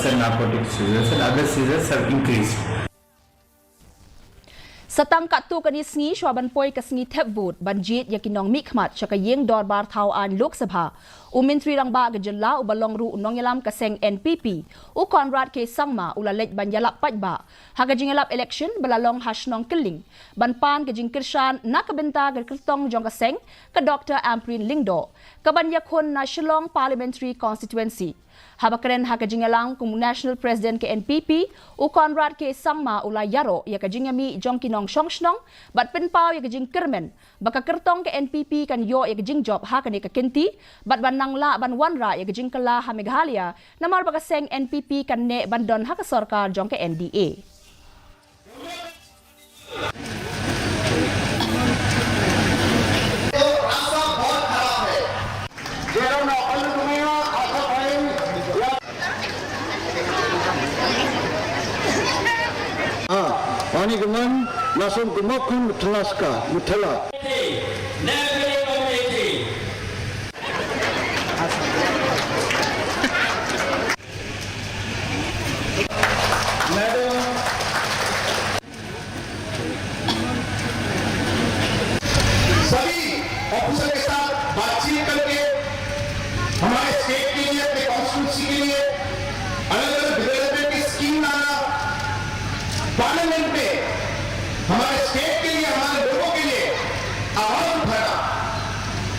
narcotic seizures and other seizures have increased. Satang katu kani sngi shwaban poi ka sngi thep vote banjit yakinong mikmat chaka yeng dorbar thau an Lok Sabha Umintri rangba ga jilla u balong ru Jingialap ka Seng NPP u Conrad ke Sangma ula lej Jingialap pajba haga Jingialap election balalong Shnong keling banpan ka Jingkren na kabenta ga kertong jong ka Seng ka Dr. Amprin Lingdo ka banyakon na Shnong parliamentary constituency habakren haga Jingialap kum national president ke NPP u Conrad ke Sangma ula yaro ya ka Jingami jong kinong Shnong bat penpau ya ka Jingkren baka kertong ke NPP kan yo ya ka Jingjob ha ka ni ka kinti bat nangla ban wanra ya Jinkala ha Meghalaya namar baga Seng NPP kan ne bandon ha ka sarkar jong ke NDA. Pani geman langsung kemakun telaska mutela. सभी officer के साथ बातचीत करके हमारे state के लिए अपने constituency के लिए अलग अलग डेवलपमेंट की स्कीम लाना पार्लियामेंट में हमारे स्टेट के लिए हमारे लोगों के लिए आवाज उठाना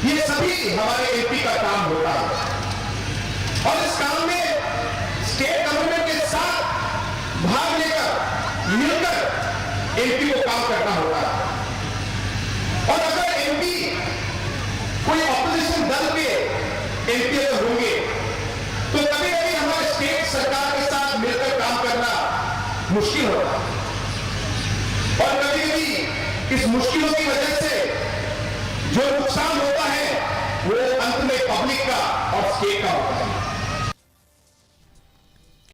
ये सभी हमारे एमपी का काम होता है और इस काम में स्टेट गवर्नमेंट के साथ भाग लेकर मिलकर एमपी को काम करना होता है और अगर एमपी कोई ऑपोजिशन दल के एमपी अगर होंगे तो कभी कभी हमारे स्टेट सरकार के साथ मिलकर काम करना मुश्किल होगा और कभी कभी इस मुश्किलों की वजह से जो नुकसान